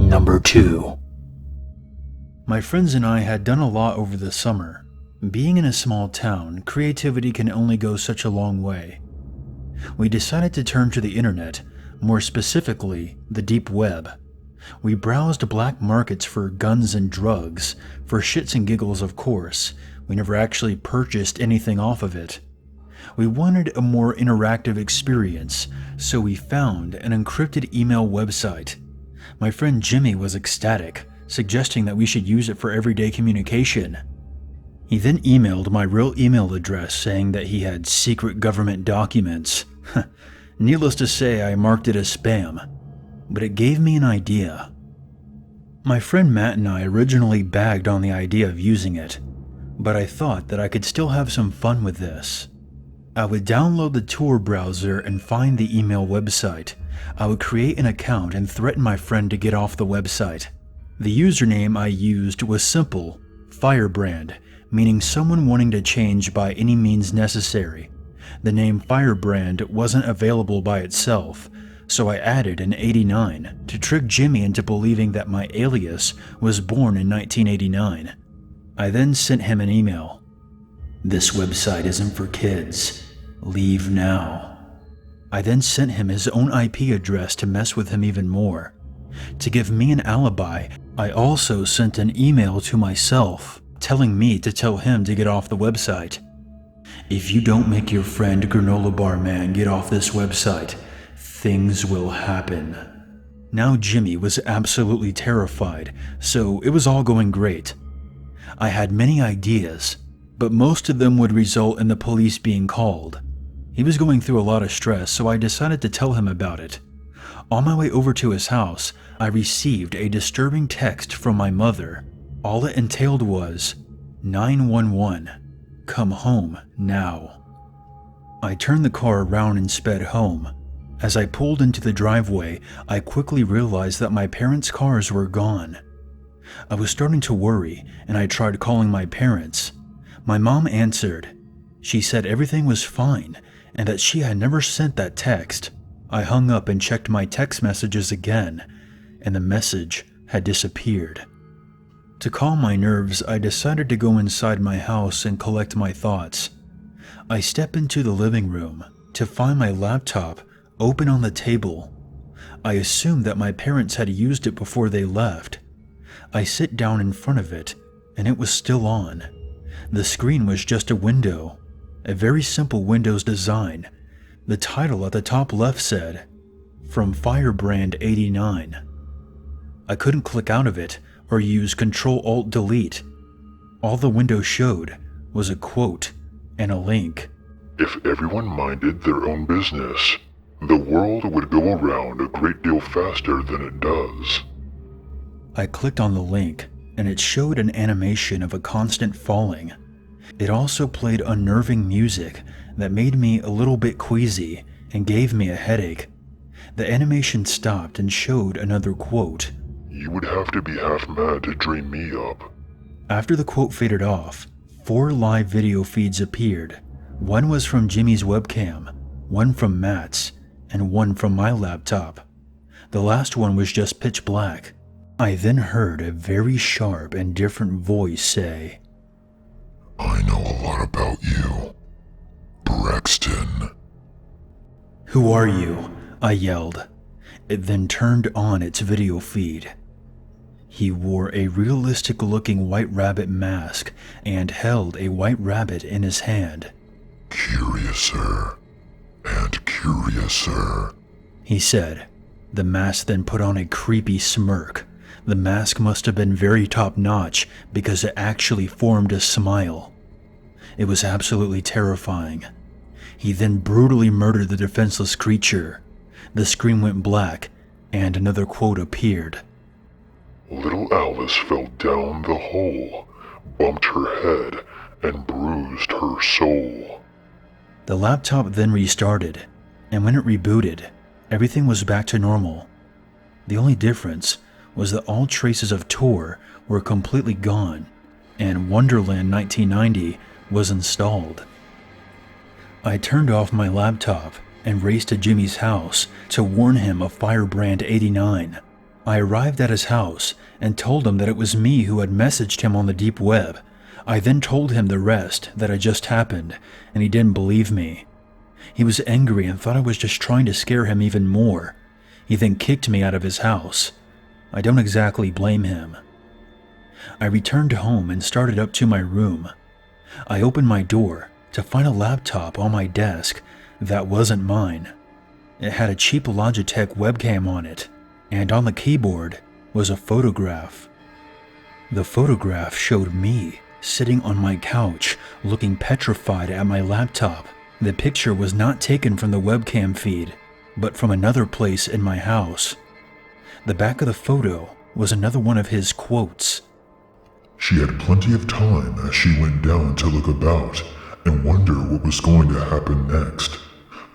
Number 2. My friends and I had done a lot over the summer. Being in a small town, creativity can only go such a long way. We decided to turn to the internet, more specifically, the deep web. We browsed black markets for guns and drugs, for shits and giggles of course. We never actually purchased anything off of it. We wanted a more interactive experience, so we found an encrypted email website. My friend Jimmy was ecstatic, suggesting that we should use it for everyday communication. He then emailed my real email address saying that he had secret government documents. Needless to say, I marked it as spam, but it gave me an idea. My friend Matt and I originally bagged on the idea of using it, but I thought that I could still have some fun with this. I would download the Tor browser and find the email website. I would create an account and threaten my friend to get off the website. The username I used was simple, firebrand, meaning someone wanting to change by any means necessary. The name Firebrand wasn't available by itself, so I added an 89 to trick Jimmy into believing that my alias was born in 1989. I then sent him an email. "This website isn't for kids. Leave now." I then sent him his own IP address to mess with him even more. To give me an alibi, I also sent an email to myself, telling me to tell him to get off the website. "If you don't make your friend Granola Bar Man get off this website, things will happen." Now Jimmy was absolutely terrified, so it was all going great. I had many ideas, but most of them would result in the police being called. He was going through a lot of stress, so I decided to tell him about it. On my way over to his house, I received a disturbing text from my mother. All it entailed was, 911, come home now. I turned the car around and sped home. As I pulled into the driveway, I quickly realized that my parents' cars were gone. I was starting to worry, and I tried calling my parents. My mom answered. She said everything was fine, and that she had never sent that text. I hung up and checked my text messages again, and the message had disappeared. To calm my nerves, I decided to go inside my house and collect my thoughts. I step into the living room to find my laptop open on the table. I assumed that my parents had used it before they left. I sit down in front of it, and it was still on. The screen was just a window, a very simple Windows design. The title at the top left said, "From Firebrand 89. I couldn't click out of it or use Ctrl-Alt-Delete. All the window showed was a quote and a link. "If everyone minded their own business, the world would go around a great deal faster than it does." I clicked on the link, and it showed an animation of a constant falling. It also played unnerving music that made me a little bit queasy and gave me a headache. The animation stopped and showed another quote. "You would have to be half mad to dream me up." After the quote faded off, 4 live video feeds appeared. One was from Jimmy's webcam, one from Matt's, and one from my laptop. The last one was just pitch black. I then heard a very sharp and different voice say, "I know a lot about you, Braxton." "Who are you?" I yelled. It then turned on its video feed. He wore a realistic-looking white rabbit mask and held a white rabbit in his hand. "Curiouser and curiouser," he said. The mask then put on a creepy smirk. The mask must have been very top-notch because it actually formed a smile. It was absolutely terrifying. He then brutally murdered the defenseless creature. The screen went black, and another quote appeared. "Little Alice fell down the hole, bumped her head, and bruised her soul." The laptop then restarted, and when it rebooted, everything was back to normal. The only difference was that all traces of Tor were completely gone, and Wonderland 1990 was installed. I turned off my laptop and raced to Jimmy's house to warn him of Firebrand 89. I arrived at his house and told him that it was me who had messaged him on the deep web. I then told him the rest that had just happened, and he didn't believe me. He was angry and thought I was just trying to scare him even more. He then kicked me out of his house. I don't exactly blame him. I returned home and started up to my room. I opened my door to find a laptop on my desk that wasn't mine. It had a cheap Logitech webcam on it, and on the keyboard was a photograph. The photograph showed me sitting on my couch, looking petrified at my laptop. The picture was not taken from the webcam feed, but from another place in my house. The back of the photo was another one of his quotes. She had plenty of time as she went down to look about and wonder what was going to happen next.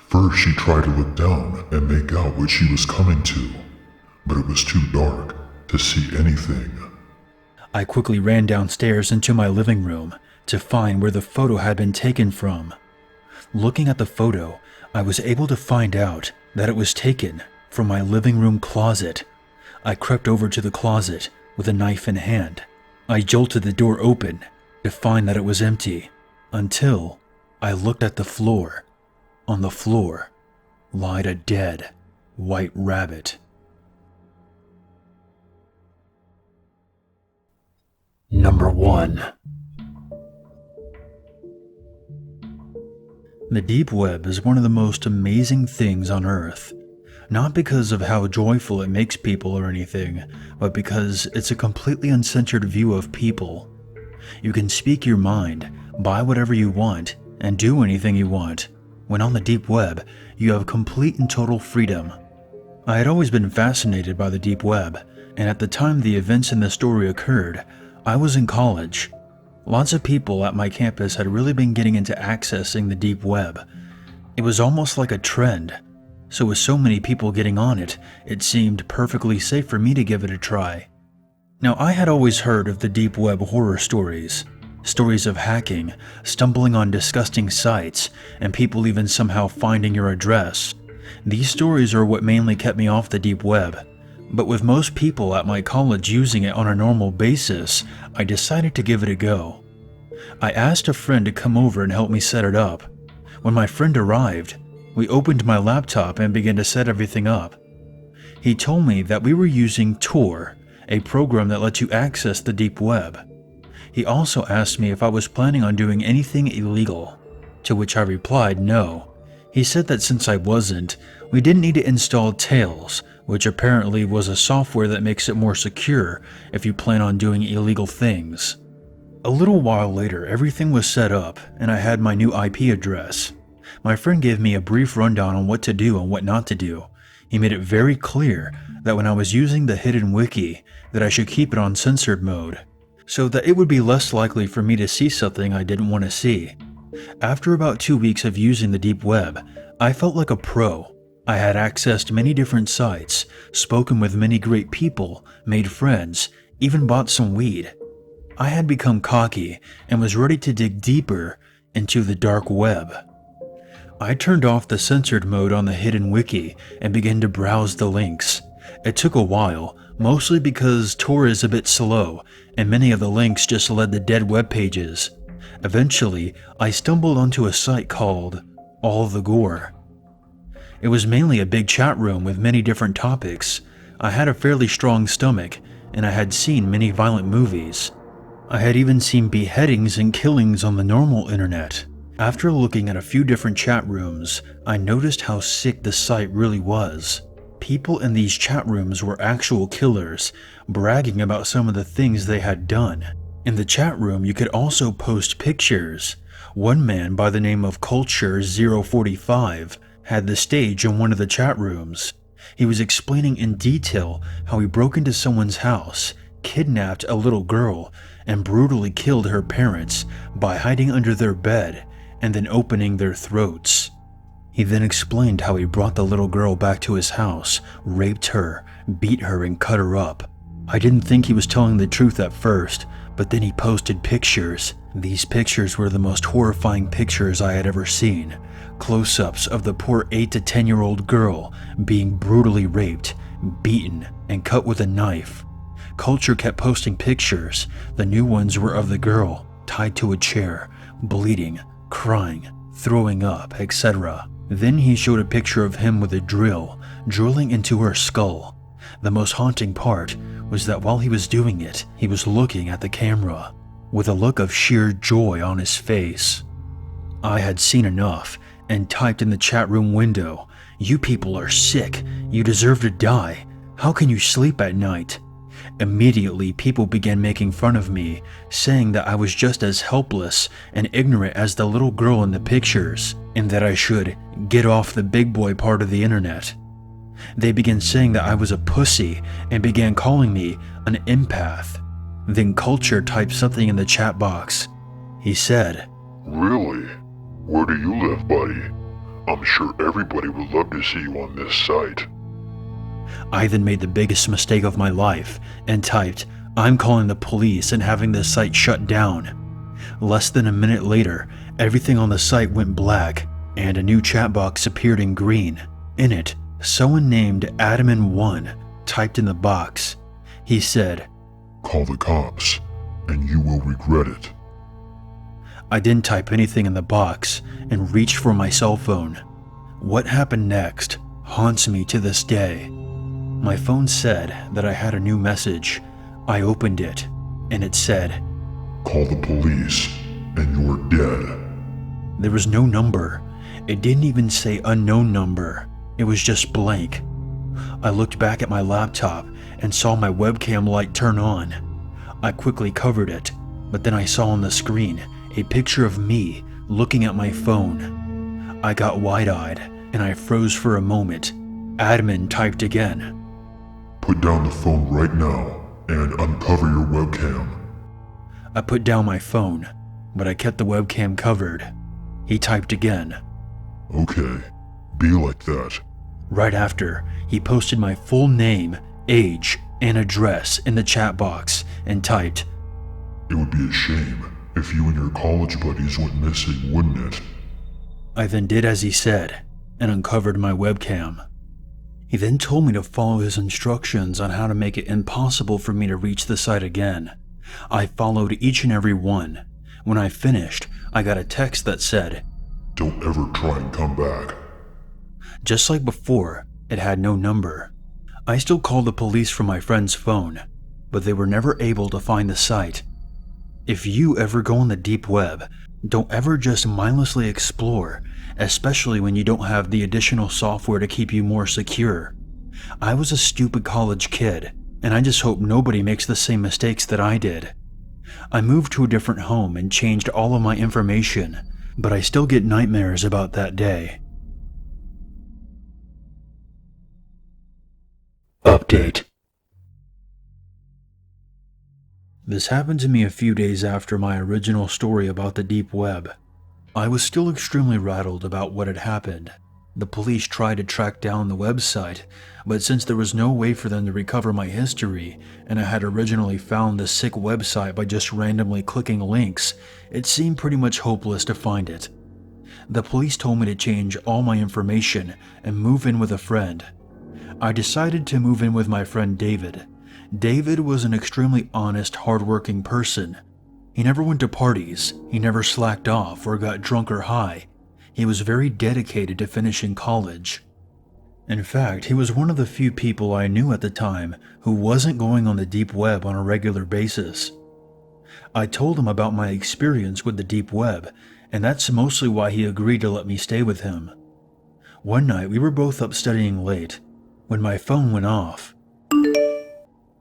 First she tried to look down and make out what she was coming to, but it was too dark to see anything. I quickly ran downstairs into my living room to find where the photo had been taken from. Looking at the photo, I was able to find out that it was taken from my living room closet. I crept over to the closet with a knife in hand. I jolted the door open to find that it was empty, until I looked at the floor. On the floor lied a dead white rabbit. Number 1. The deep web is one of the most amazing things on Earth. Not because of how joyful it makes people or anything, but because it's a completely uncensored view of people. You can speak your mind, buy whatever you want, and do anything you want. When on the deep web, you have complete and total freedom. I had always been fascinated by the deep web, and at the time the events in the story occurred, I was in college. Lots of people at my campus had really been getting into accessing the deep web. It was almost like a trend. So with so many people getting on it, it seemed perfectly safe for me to give it a try. Now, I had always heard of the deep web horror stories. Stories of hacking, stumbling on disgusting sites, and people even somehow finding your address. These stories are what mainly kept me off the deep web. But with most people at my college using it on a normal basis, I decided to give it a go. I asked a friend to come over and help me set it up. When my friend arrived, we opened my laptop and began to set everything up. He told me that we were using Tor, a program that lets you access the deep web. He also asked me if I was planning on doing anything illegal, to which I replied no. He said that since I wasn't, we didn't need to install Tails, which apparently was a software that makes it more secure if you plan on doing illegal things. A little while later, everything was set up and I had my new IP address. My friend gave me a brief rundown on what to do and what not to do. He made it very clear that when I was using the hidden wiki, that I should keep it on censored mode, so that it would be less likely for me to see something I didn't want to see. After about 2 weeks of using the deep web, I felt like a pro. I had accessed many different sites, spoken with many great people, made friends, even bought some weed. I had become cocky and was ready to dig deeper into the dark web. I turned off the censored mode on the hidden wiki and began to browse the links. It took a while, mostly because Tor is a bit slow and many of the links just led to dead web pages. Eventually, I stumbled onto a site called All the Gore. It was mainly a big chat room with many different topics. I had a fairly strong stomach, and I had seen many violent movies. I had even seen beheadings and killings on the normal internet. After looking at a few different chat rooms, I noticed how sick the site really was. People in these chat rooms were actual killers, bragging about some of the things they had done. In the chat room, you could also post pictures. One man by the name of Culture045 had the stage in one of the chat rooms. He was explaining in detail how he broke into someone's house, kidnapped a little girl, and brutally killed her parents by hiding under their bed and then opening their throats. He then explained how he brought the little girl back to his house, raped her, beat her, and cut her up. I didn't think he was telling the truth at first, but then he posted pictures. These pictures were the most horrifying pictures I had ever seen. Close-ups of the poor 8 to 10-year-old girl being brutally raped beaten, and cut with a knife. Culture kept posting pictures. The new ones were of the girl, tied to a chair, bleeding, crying, throwing up, etc. Then he showed a picture of him with a drill, drilling into her skull. The most haunting part was that while he was doing it, he was looking at the camera, with a look of sheer joy on his face. I had seen enough, and typed in the chat room window, "You people are sick. You deserve to die. How can you sleep at night?" Immediately, people began making fun of me, saying that I was just as helpless and ignorant as the little girl in the pictures, and that I should get off the big boy part of the internet. They began saying that I was a pussy and began calling me an empath. Then Culture typed something in the chat box. He said, Really? Where do you live, buddy? I'm sure everybody would love to see you on this site. I then made the biggest mistake of my life and typed, "I'm calling the police and having the site shut down." Less than a minute later, everything on the site went black and a new chat box appeared in green. In it, someone named Admin1 typed in the box. He said, "Call the cops, and you will regret it." I didn't type anything in the box and reached for my cell phone. What happened next haunts me to this day. My phone said that I had a new message. I opened it, and it said, "Call the police, and you're dead." There was no number. It didn't even say unknown number. It was just blank. I looked back at my laptop and saw my webcam light turn on. I quickly covered it, but then I saw on the screen a picture of me looking at my phone. I got wide-eyed and I froze for a moment. Admin typed again, "Put down the phone right now and uncover your webcam." I put down my phone, but I kept the webcam covered. He typed again. "Okay, be like that." Right after, he posted my full name, age, and address in the chat box and typed, "It would be a shame if you and your college buddies went missing, wouldn't it?" I then did as he said and uncovered my webcam. He then told me to follow his instructions on how to make it impossible for me to reach the site again. I followed each and every one. When I finished, I got a text that said, "Don't ever try and come back." Just like before, it had no number. I still called the police from my friend's phone, but they were never able to find the site. If you ever go on the deep web, don't ever just mindlessly explore, especially when you don't have the additional software to keep you more secure. I was a stupid college kid, and I just hope nobody makes the same mistakes that I did. I moved to a different home and changed all of my information, but I still get nightmares about that day. Update. This happened to me a few days after my original story about the deep web. I was still extremely rattled about what had happened. The police tried to track down the website, but since there was no way for them to recover my history, and I had originally found the sick website by just randomly clicking links, it seemed pretty much hopeless to find it. The police told me to change all my information and move in with a friend. I decided to move in with my friend David. David was an extremely honest, hardworking person. He never went to parties, he never slacked off or got drunk or high. He was very dedicated to finishing college. In fact, he was one of the few people I knew at the time who wasn't going on the deep web on a regular basis. I told him about my experience with the deep web, and that's mostly why he agreed to let me stay with him. One night, we were both up studying late, when my phone went off.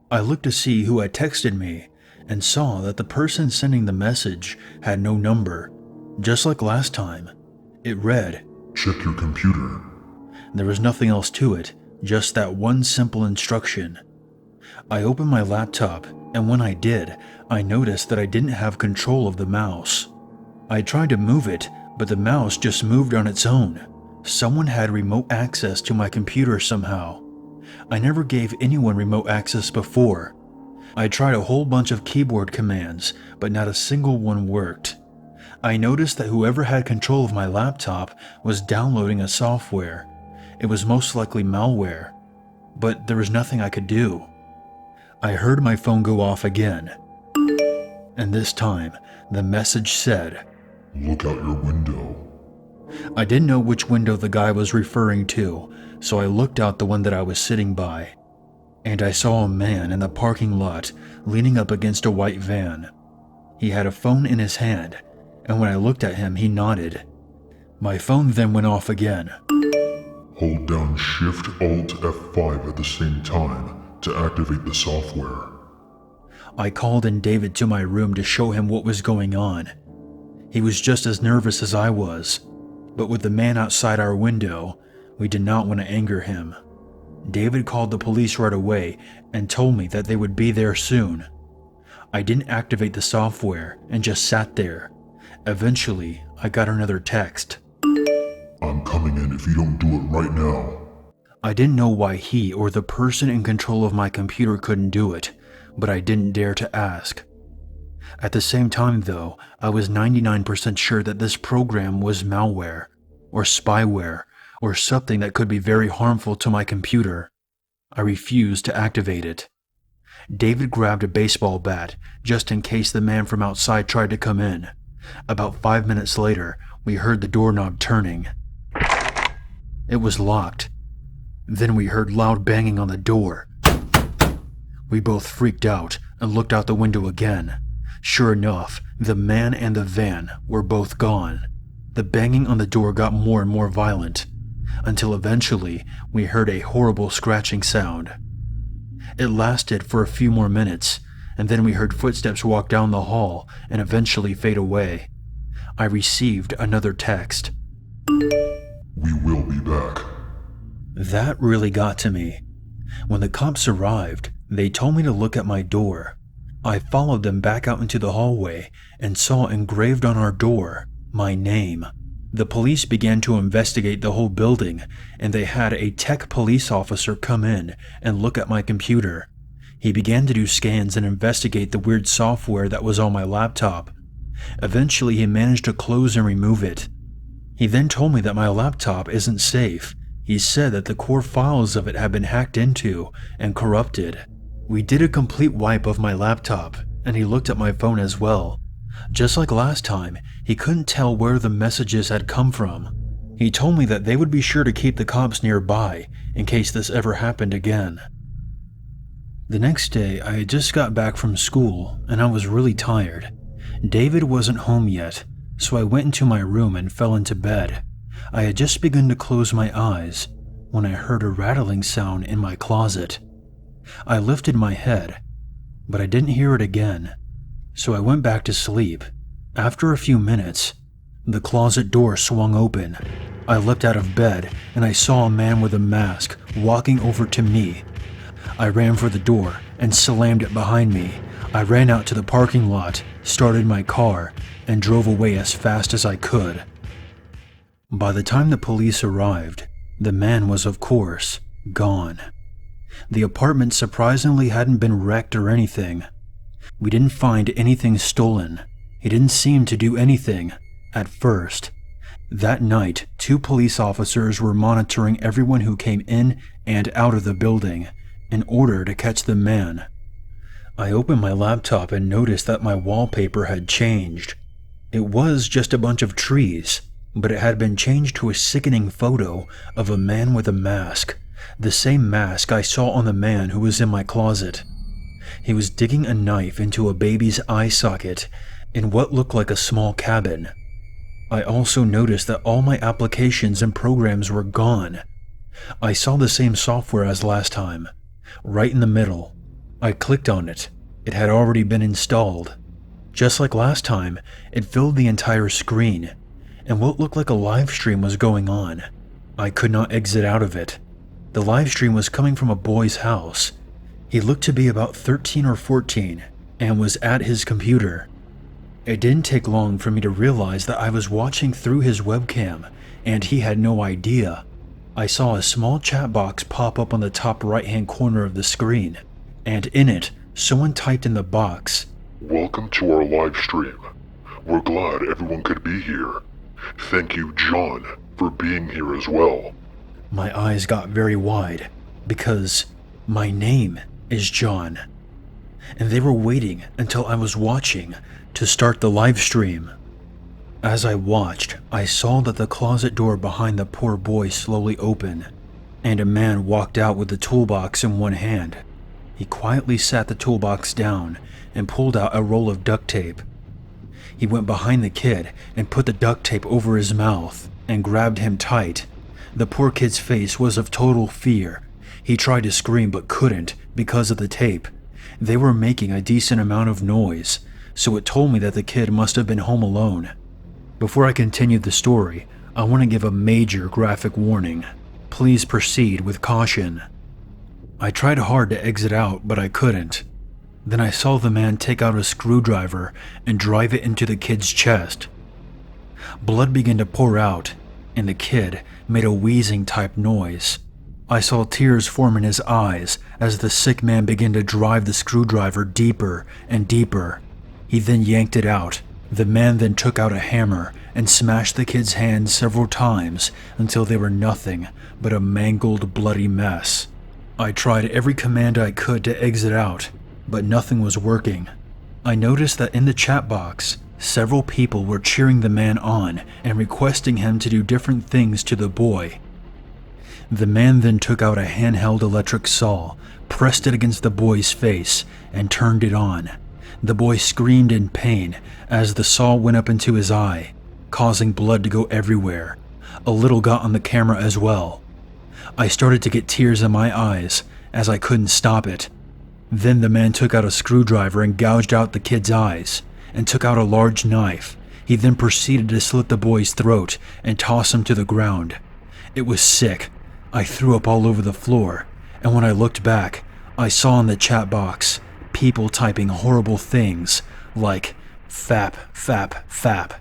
I looked to see who had texted me, and saw that the person sending the message had no number. Just like last time, it read, "Check your computer." There was nothing else to it, just that one simple instruction. I opened my laptop, and when I did, I noticed that I didn't have control of the mouse. I tried to move it, but the mouse just moved on its own. Someone had remote access to my computer somehow. I never gave anyone remote access before. I tried a whole bunch of keyboard commands, but not a single one worked. I noticed that whoever had control of my laptop was downloading a software. It was most likely malware. but there was nothing I could do. I heard my phone go off again, and this time the message said, "Look out your window." I didn't know which window the guy was referring to, so I looked out the one that I was sitting by, and I saw a man in the parking lot leaning up against a white van. He had a phone in his hand, and when I looked at him, he nodded. My phone then went off again. Hold down Shift Alt F5 at the same time to activate the software. I called in David to my room to show him what was going on. He was just as nervous as I was, but with the man outside our window, we did not want to anger him. David called the police right away and told me that they would be there soon. I didn't activate the software and just sat there. Eventually, I got another text. "I'm coming in if you don't do it right now." I didn't know why he or the person in control of my computer couldn't do it, but I didn't dare to ask. At the same time though, I was 99% sure that this program was malware, or spyware, or something that could be very harmful to my computer. I refused to activate it. David grabbed a baseball bat, just in case the man from outside tried to come in. About 5 minutes later, we heard the doorknob turning. It was locked. Then we heard loud banging on the door. We both freaked out and looked out the window again. Sure enough, the man and the van were both gone. The banging on the door got more and more violent, until eventually we heard a horrible scratching sound. It lasted for a few more minutes, and then we heard footsteps walk down the hall and eventually fade away. I received another text. "We will be back." That really got to me. When the cops arrived, they told me to look at my door. I followed them back out into the hallway and saw engraved on our door my name. The police began to investigate the whole building, and they had a tech police officer come in and look at my computer. He began to do scans and investigate the weird software that was on my laptop. Eventually, he managed to close and remove it. He then told me that my laptop isn't safe. He said that the core files of it had been hacked into and corrupted. We did a complete wipe of my laptop, and he looked at my phone as well. Just like last time, he couldn't tell where the messages had come from. He told me that they would be sure to keep the cops nearby in case this ever happened again. The next day, I had just got back from school, and I was really tired. David wasn't home yet, so I went into my room and fell into bed. I had just begun to close my eyes when I heard a rattling sound in my closet. I lifted my head, but I didn't hear it again, so I went back to sleep. After a few minutes, the closet door swung open. I leapt out of bed and I saw a man with a mask walking over to me. I ran for the door and slammed it behind me. I ran out to the parking lot, started my car, and drove away as fast as I could. By the time the police arrived, the man was, of course, gone. The apartment surprisingly hadn't been wrecked or anything. We didn't find anything stolen. He didn't seem to do anything, at first. That night, 2 police officers were monitoring everyone who came in and out of the building in order to catch the man. I opened my laptop and noticed that my wallpaper had changed. It was just a bunch of trees, but it had been changed to a sickening photo of a man with a mask, the same mask I saw on the man who was in my closet. He was digging a knife into a baby's eye socket in what looked like a small cabin. I also noticed that all my applications and programs were gone. I saw the same software as last time, right in the middle. I clicked on it. It had already been installed. Just like last time, it filled the entire screen, and what looked like a live stream was going on. I could not exit out of it. The live stream was coming from a boy's house. He looked to be about 13 or 14 and was at his computer. It didn't take long for me to realize that I was watching through his webcam, and he had no idea. I saw a small chat box pop up on the top right-hand corner of the screen, and in it, someone typed in the box, "Welcome to our live stream. We're glad everyone could be here. Thank you, John, for being here as well." My eyes got very wide. because my name is John, and they were waiting until I was watching to start the live stream. As I watched, I saw that the closet door behind the poor boy slowly opened, and a man walked out with the toolbox in one hand. He quietly sat the toolbox down and pulled out a roll of duct tape. He went behind the kid and put the duct tape over his mouth and grabbed him tight. The poor kid's face was of total fear. He tried to scream but couldn't because of the tape. They were making a decent amount of noise, so it told me that the kid must have been home alone. Before I continue the story, I want to give a major graphic warning. Please proceed with caution. I tried hard to exit out, but I couldn't. Then I saw the man take out a screwdriver and drive it into the kid's chest. Blood began to pour out, and the kid made a wheezing type noise. I saw tears form in his eyes as the sick man began to drive the screwdriver deeper and deeper. He then yanked it out. The man then took out a hammer and smashed the kid's hands several times until they were nothing but a mangled, bloody mess. I tried every command I could to exit out, but nothing was working. I noticed that in the chat box, several people were cheering the man on and requesting him to do different things to the boy. The man then took out a handheld electric saw, pressed it against the boy's face, and turned it on. The boy screamed in pain as the saw went up into his eye, causing blood to go everywhere. A little got on the camera as well. I started to get tears in my eyes as I couldn't stop it. Then the man took out a screwdriver and gouged out the kid's eyes, and took out a large knife. He then proceeded to slit the boy's throat and toss him to the ground. It was sick. I threw up all over the floor, and when I looked back, I saw in the chat box people typing horrible things like "fap, fap, fap,"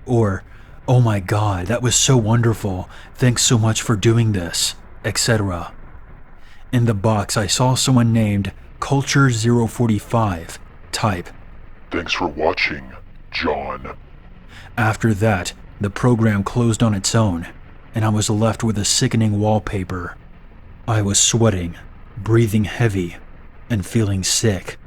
or "oh my god, that was so wonderful, thanks so much for doing this," etc. In the box, I saw someone named Culture 045 type, "Thanks for watching, John." After that, the program closed on its own, and I was left with a sickening wallpaper. I was sweating, breathing heavy, and feeling sick.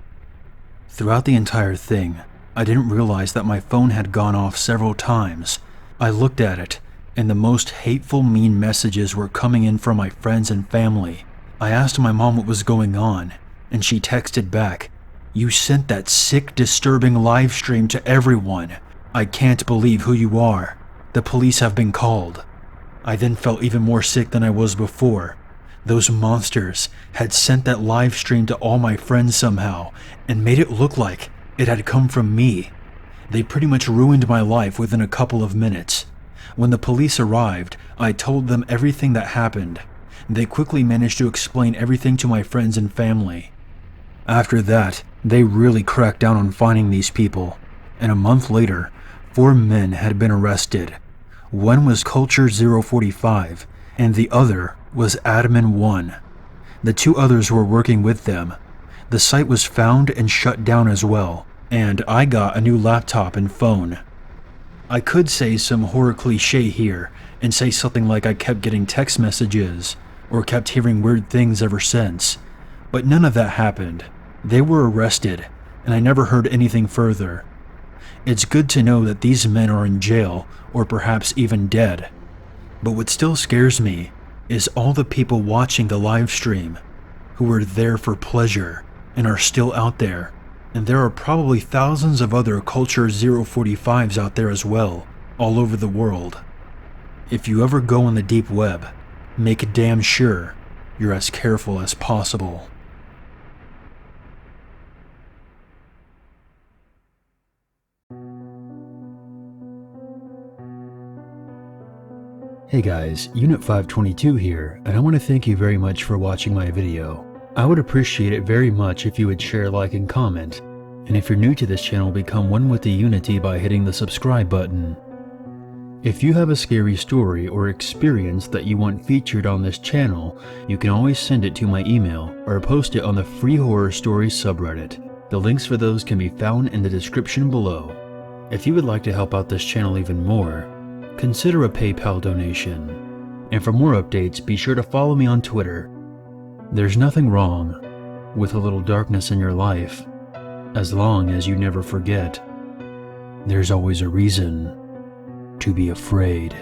Throughout the entire thing, I didn't realize that my phone had gone off several times. I looked at it, and the most hateful, mean messages were coming in from my friends and family. I asked my mom what was going on, and she texted back, "You sent that sick, disturbing live stream to everyone. I can't believe who you are. The police have been called." I then felt even more sick than I was before. Those monsters had sent that live stream to all my friends somehow and made it look like it had come from me. They pretty much ruined my life within a couple of minutes. When the police arrived, I told them everything that happened. They quickly managed to explain everything to my friends and family. After that, they really cracked down on finding these people, and a month later, 4 men had been arrested. One was Culture 045, and the other was Admin1. The 2 others were working with them. The site was found and shut down as well, and I got a new laptop and phone. I could say some horror cliche here and say something like I kept getting text messages or kept hearing weird things ever since, but none of that happened. They were arrested, and I never heard anything further. It's good to know that these men are in jail or perhaps even dead. But what still scares me is all the people watching the live stream who were there for pleasure and are still out there. And there are probably thousands of other Culture 045s out there as well, all over the world. If you ever go on the deep web, make damn sure you're as careful as possible. Hey guys, Unit 522 here, and I want to thank you very much for watching my video. I would appreciate it very much if you would share, like, and comment. And if you're new to this channel, become one with the Unity by hitting the subscribe button. If you have a scary story or experience that you want featured on this channel, you can always send it to my email or post it on the Free Horror Stories subreddit. The links for those can be found in the description below. If you would like to help out this channel even more, consider a PayPal donation. And for more updates, be sure to follow me on Twitter. There's nothing wrong with a little darkness in your life, as long as you never forget there's always a reason to be afraid.